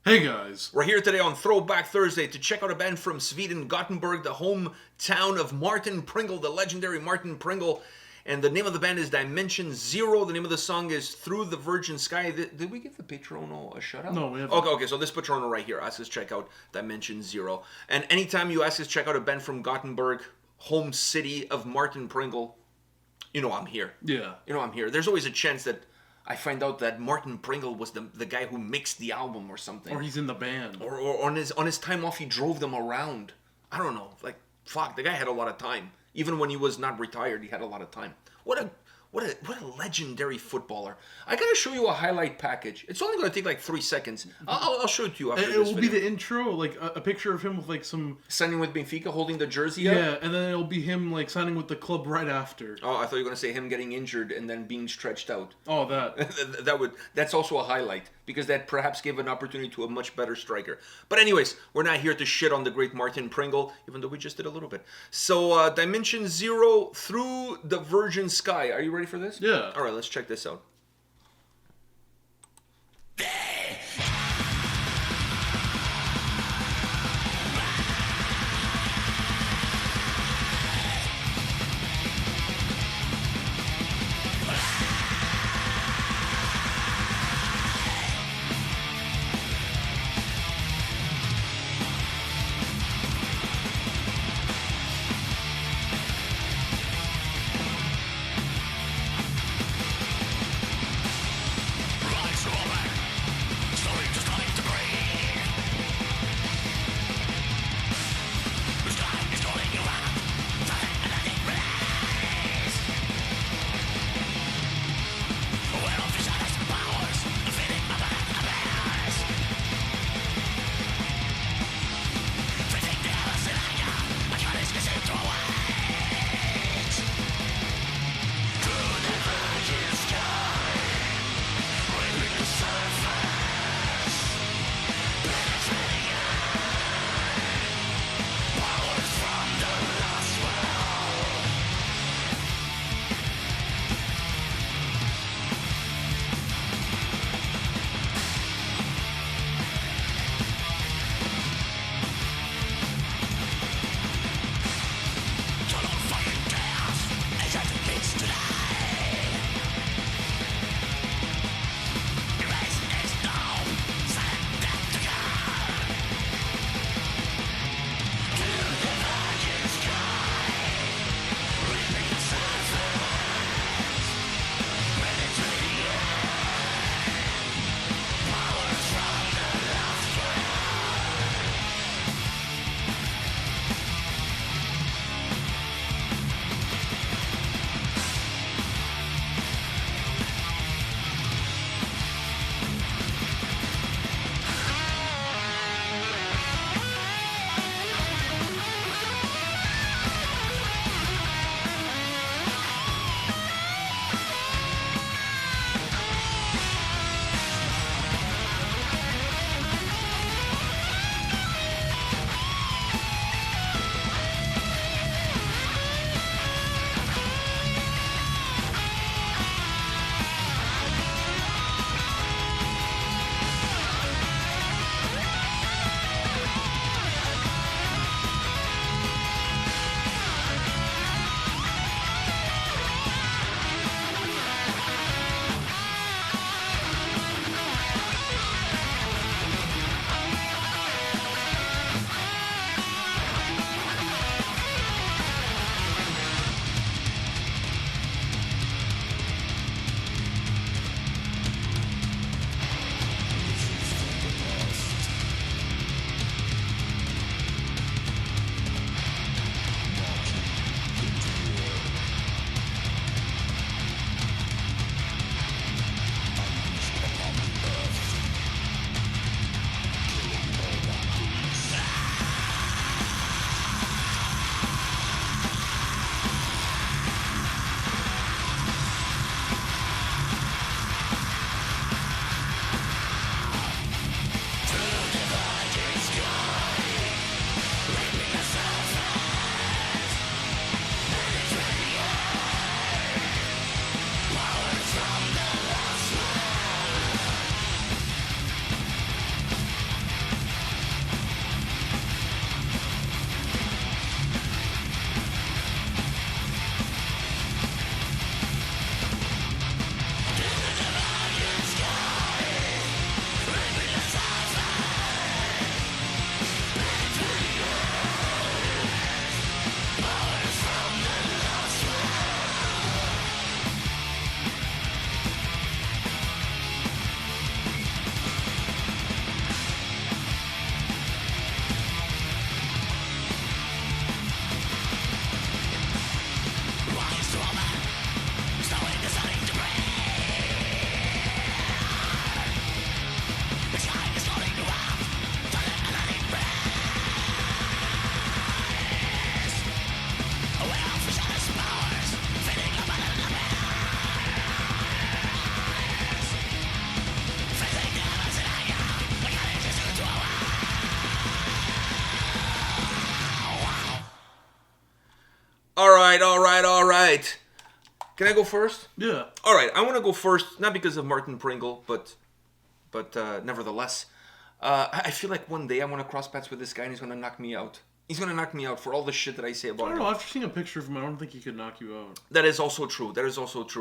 Hey guys. We're here today on Throwback Thursday to check out a band from Sweden, Gothenburg, the hometown of Martin Pringle, the legendary Martin Pringle. And the name of the band is Dimension Zero. The name of the song is Through the Virgin Sky. Did we give the Patrono a shout out? No, we haven't. Okay, so this Patrono right here asks us to check out Dimension Zero. And anytime you ask us to check out a band from Gothenburg, home city of Martin Pringle, you know I'm here. Yeah. You know I'm here. There's always a chance that I find out that Martin Pringle was the guy who mixed the album or something. Or he's in the band. Or on his time off, he drove them around. I don't know. Like, fuck, the guy had a lot of time. Even when he was not retired, he had a lot of time. What a legendary footballer. I gotta show you a highlight package. It's only gonna take like 3 seconds. I'll show it to you after It this will video. be the intro, like a picture of him with like some... Signing with Benfica, holding the jersey up? Yeah, and then it'll be him like signing with the club right after. Oh, I thought you were gonna say him getting injured and then being stretched out. Oh, that. That's also a highlight, because that perhaps gave an opportunity to a much better striker. But anyways, we're not here to shit on the great Martin Pringle, even though we just did a little bit. So Dimension Zero, Through the Virgin Sky. Are you ready for this? Yeah. All right, let's check this out. right. Can I go first? Yeah. All right, I want to go first, not because of Martin Pringle, but nevertheless, I feel like one day I want to cross paths with this guy and he's going to knock me out. He's going to knock me out for all the shit that I say I about don't him. know. After seeing a picture of him, I don't think he could knock you out. That is also true.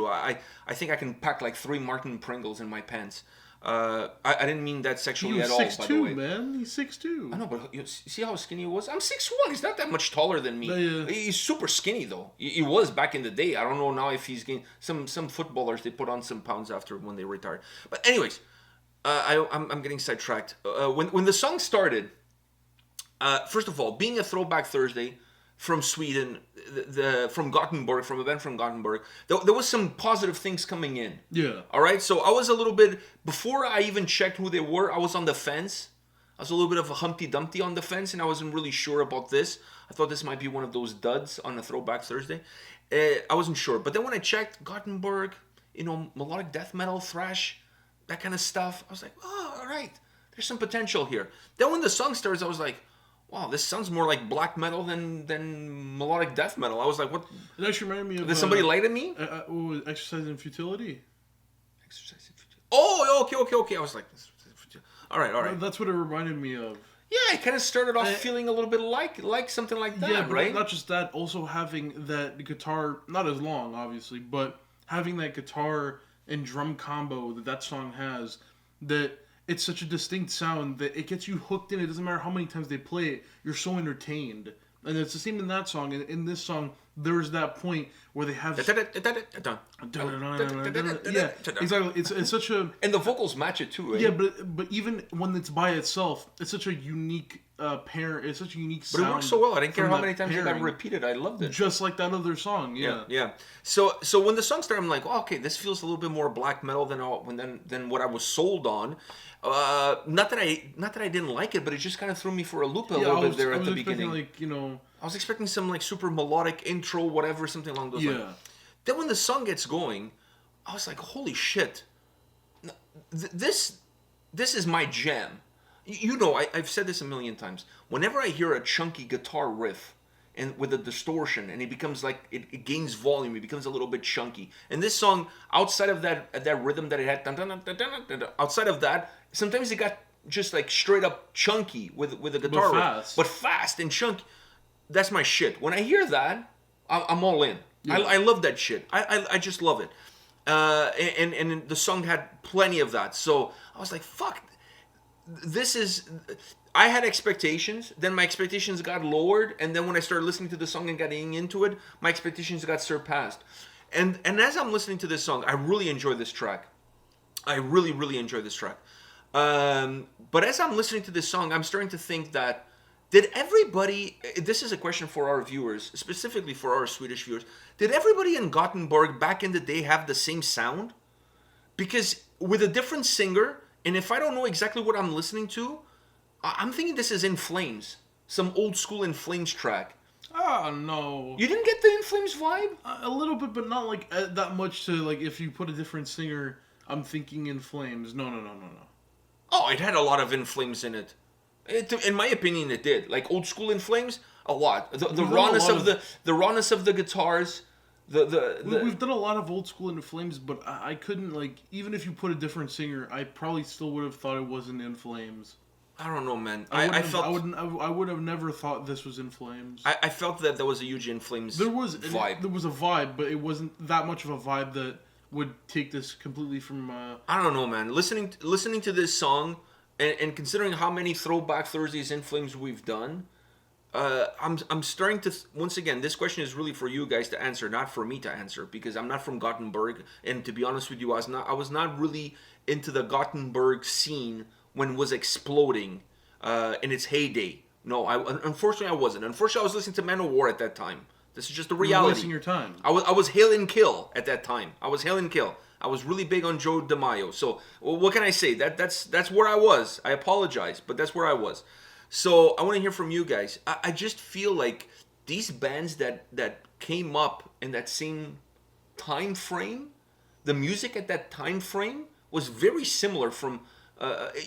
I think I can pack like 3 Martin Pringles in my pants. I didn't mean that sexually at all, by the 6'2", way. man. He's 6'2". I know, but you see how skinny he was? I'm 6'1". He's not that much taller than me. Yeah. He's super skinny, though. He was back in the day. I don't know now if he's gained... Some footballers, they put on some pounds after when they retired. But anyways, I'm getting sidetracked. When the song started, first of all, being a Throwback Thursday from Sweden, from Gothenburg, from a band from Gothenburg, there was some positive things coming in. Yeah. All right, so I was a little bit, before I even checked who they were, I was on the fence. I was a little bit of a Humpty Dumpty on the fence, and I wasn't really sure about this. I thought this might be one of those duds on a Throwback Thursday. I wasn't sure. But then when I checked Gothenburg, melodic death metal, thrash, that kind of stuff, I was like, oh, all right, there's some potential here. Then when the song starts, I was like, wow, this sounds more like black metal than melodic death metal. I was like, what? It actually reminded me of... Did somebody light at me? Exercise in Futility. Exercise in Futility. Oh, okay. I was like, all right. That's what it reminded me of. Yeah, it kind of started off feeling a little bit like something like that, Yeah, but right? not just that, also having that guitar, not as long, obviously, but having that guitar and drum combo that song has, that it's such a distinct sound that it gets you hooked in. It doesn't matter how many times they play it, you're so entertained. And it's the same in that song. In this song, there's that point where they have... Yeah, exactly. It's such a... And the vocals match it too, right? Yeah, but even when it's by itself, it's such a unique pair. It's such a unique sound. But it works so well. I didn't care how many times it got repeated. I loved it. Just like that other song, Yeah. So when the song started, I'm like, oh, okay, this feels a little bit more black metal than what I was sold on. Not that I didn't like it, but it just kind of threw me for a loop a little bit there at the beginning. I was expecting some like super melodic intro, whatever, something along those lines. Then when the song gets going, I was like, holy shit, this is my jam. I've said this a million times. Whenever I hear a chunky guitar riff and with a distortion, and it becomes like it gains volume, it becomes a little bit chunky. And this song, outside of that rhythm that it had, outside of that, sometimes it got just like straight up chunky with a guitar riff, but fast and chunky. That's my shit. When I hear that, I'm all in. Yeah. I love that shit. I just love it. And the song had plenty of that. So I was like, fuck. This is... I had expectations. Then my expectations got lowered. And then when I started listening to the song and getting into it, my expectations got surpassed. And as I'm listening to this song, I really enjoy this track. I really, really enjoy this track. But as I'm listening to this song, I'm starting to think that did everybody, this is a question for our viewers, specifically for our Swedish viewers, did everybody in Gothenburg back in the day have the same sound? Because with a different singer, and if I don't know exactly what I'm listening to, I'm thinking this is In Flames, some old school In Flames track. Oh, no. You didn't get the In Flames vibe? A little bit, but not like that much to like if you put a different singer, I'm thinking In Flames. No. Oh, it had a lot of In Flames in it. In my opinion, it did. Like old school In Flames, a lot. The rawness the rawness of the guitars. We've done a lot of old school In Flames, but I couldn't like even if you put a different singer, I probably still would have thought it wasn't In Flames. I don't know, man. I would have never thought this was In Flames. I felt that there was a huge In Flames vibe. There was a vibe, but it wasn't that much of a vibe that would take this completely from. I don't know, man. Listening to this song. And considering how many Throwback Thursdays In Flames we've done, I'm starting to once again. This question is really for you guys to answer, not for me to answer, because I'm not from Gothenburg, and to be honest with you, I was not really into the Gothenburg scene when it was exploding in its heyday. No, unfortunately I wasn't. Unfortunately, I was listening to Manowar at that time. This is just the reality. You're wasting your time. I was Hail and Kill at that time. I was really big on Joe DeMaio. So, what can I say? That's where I was. I apologize, but that's where I was. So, I want to hear from you guys. I just feel like these bands that came up in that same time frame, the music at that time frame was very similar from...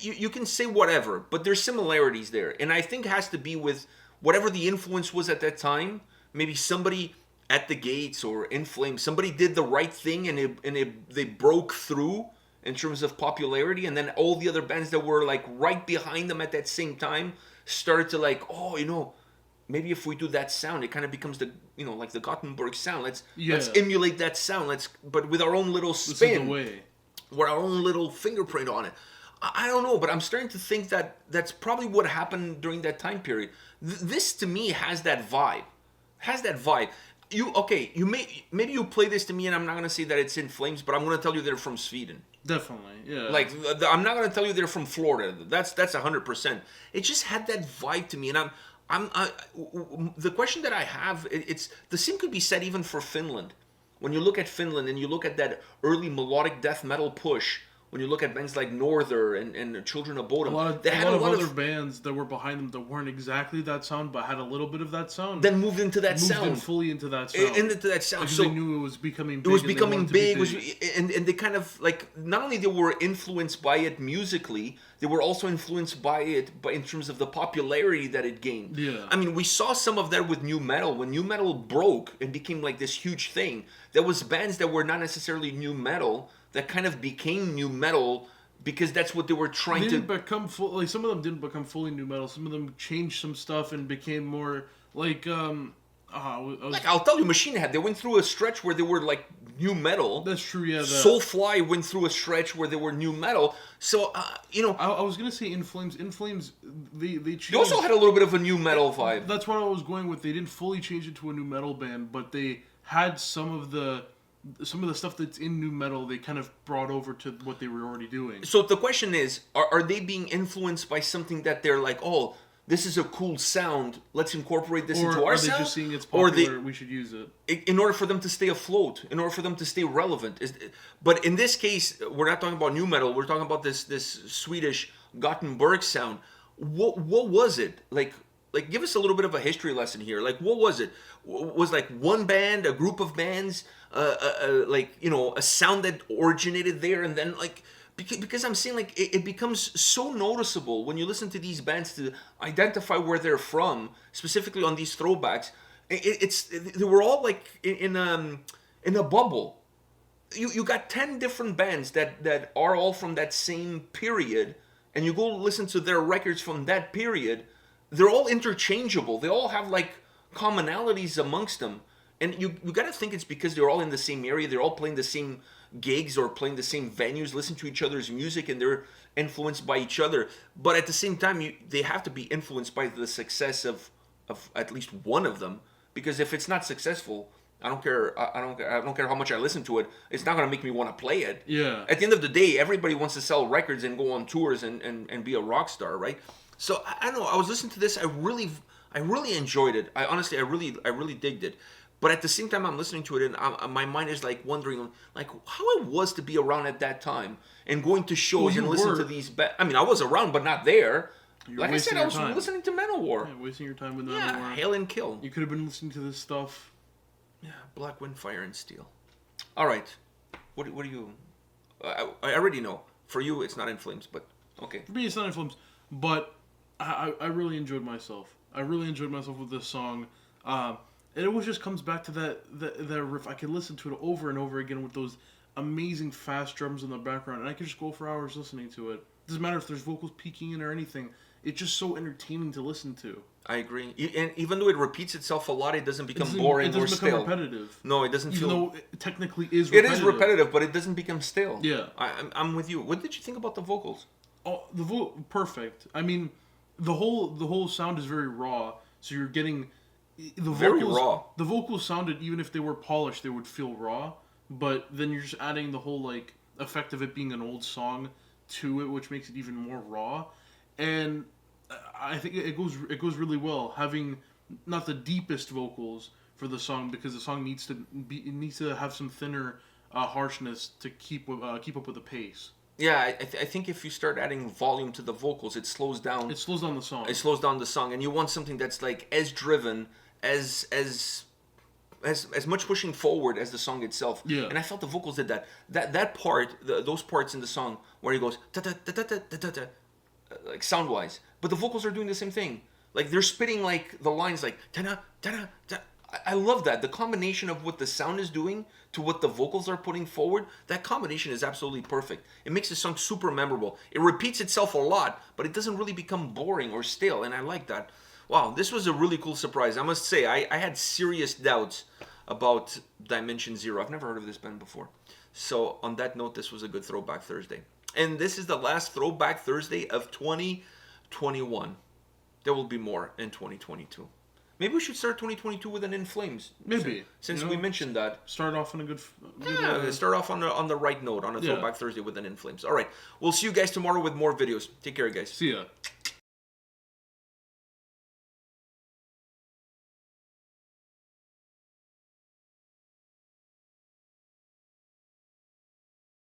you can say whatever, but there's similarities there. And I think it has to be with whatever the influence was at that time. Maybe somebody At the Gates or In Flames, somebody did the right thing they broke through in terms of popularity, and then all the other bands that were like right behind them at that same time started to like, oh, maybe if we do that sound, it kind of becomes the like the Gothenburg sound. Let's emulate that sound. But with our own little spin, this is the way. with our own little fingerprint on it. I don't know, but I'm starting to think that that's probably what happened during that time period. This to me has that vibe. Maybe you play this to me, and I'm not gonna say that it's In Flames, but I'm gonna tell you they're from Sweden. Definitely, yeah. Like I'm not gonna tell you they're from Florida. That's 100%. It just had that vibe to me, and the question that I have, it's the same could be said even for Finland. When you look at Finland and you look at that early melodic death metal push, when you look at bands like Norther and Children of Bodom, they had a lot of other bands that were behind them that weren't exactly that sound, but had a little bit of that sound. Then moved into that sound. Moved fully into that sound. Because so they knew it was becoming big. It was becoming big. And they kind of, like, not only they were influenced by it musically, they were also influenced by it in terms of the popularity that it gained. Yeah. I mean, we saw some of that with nu metal. When nu metal broke and became like this huge thing, there was bands that were not necessarily nu metal that kind of became nu metal because that's what they were trying to become like some of them didn't become fully nu metal. Some of them changed some stuff and became more like I'll tell you, Machine Head, they went through a stretch where they were like nu metal. That's true, yeah. Soulfly went through a stretch where they were nu metal. So I was gonna say In Flames, they changed. They also had a little bit of a nu metal vibe. That's what I was going with. They didn't fully change it to a nu metal band, but they had some of the stuff that's in nu metal they kind of brought over to what they were already doing. So the question is, are they being influenced by something that they're like, oh, this is a cool sound, let's incorporate this into our sound? Or are they just seeing it's popular, we should use it? In order for them to stay afloat, in order for them to stay relevant. But in this case, we're not talking about nu metal, we're talking about this Swedish Gothenburg sound. What was it? Like give us a little bit of a history lesson here. Like, what was it? Was like one band, a group of bands, a sound that originated there, and then like because I'm saying like it becomes so noticeable when you listen to these bands to identify where they're from, specifically on these throwbacks. They were all like in a bubble. You got 10 different bands that are all from that same period, and you go listen to their records from that period. They're all interchangeable. They all have like commonalities amongst them. And you got to think it's because they're all in the same area. They're all playing the same gigs or playing the same venues, listen to each other's music, and they're influenced by each other. But at the same time, they have to be influenced by the success of at least one of them. Because if it's not successful, I don't care. I don't care how much I listen to it. It's not gonna make me want to play it. Yeah. At the end of the day, everybody wants to sell records and go on tours and be a rock star, right? So I don't know. I was listening to this. I really enjoyed it. I really digged it. But at the same time, I'm listening to it, and my mind is like wondering, like how it was to be around at that time and going to shows and listening to these. I mean, I was around, but not there. Like I said, I was listening to Manowar. Yeah, wasting your time with Manowar. Yeah, Hail and Kill. You could have been listening to this stuff. Yeah, Black Wind, Fire and Steel. All right, what do you? I already know. For you, it's not In Flames, but okay. For me, it's not In Flames, but I really enjoyed myself. I really enjoyed myself with this song. And it always just comes back to that riff. I can listen to it over and over again with those amazing fast drums in the background, and I can just go for hours listening to it. Doesn't matter if there's vocals peeking in or anything. It's just so entertaining to listen to. I agree. And even though it repeats itself a lot, it doesn't become boring or stale. It doesn't become repetitive. No, it doesn't even feel... though it technically is repetitive. It is repetitive, but it doesn't become stale. Yeah. I'm with you. What did you think about the vocals? Oh, perfect. I mean, the whole sound is very raw, so you're getting... Very raw. The vocals sounded, even if they were polished, they would feel raw. But then you're just adding the whole like effect of it being an old song to it, which makes it even more raw. And I think it goes really well having not the deepest vocals for the song, because the song needs to have some thinner harshness to keep up with the pace. Yeah, I think if you start adding volume to the vocals, it slows down. It slows down the song. It slows down the song, and you want something that's like as driven, as much pushing forward as the song itself. Yeah. And I felt the vocals did that. That part, those parts in the song where he goes ta ta ta ta ta ta ta, like sound wise, but the vocals are doing the same thing. Like they're spitting like the lines like ta ta ta ta. I love that. The combination of what the sound is doing to what the vocals are putting forward, that combination is absolutely perfect. It makes the song super memorable. It repeats itself a lot, but it doesn't really become boring or stale, and I like that. Wow, this was a really cool surprise. I must say, I had serious doubts about Dimension Zero. I've never heard of this band before. So on that note, this was a good Throwback Thursday. And this is the last Throwback Thursday of 2021. There will be more in 2022. Maybe we should start 2022 with an In Flames. Maybe. Since we mentioned that. Start off on a good... Start off on the right note, on a Throwback Thursday with an In Flames. All right. We'll see you guys tomorrow with more videos. Take care, guys. See ya.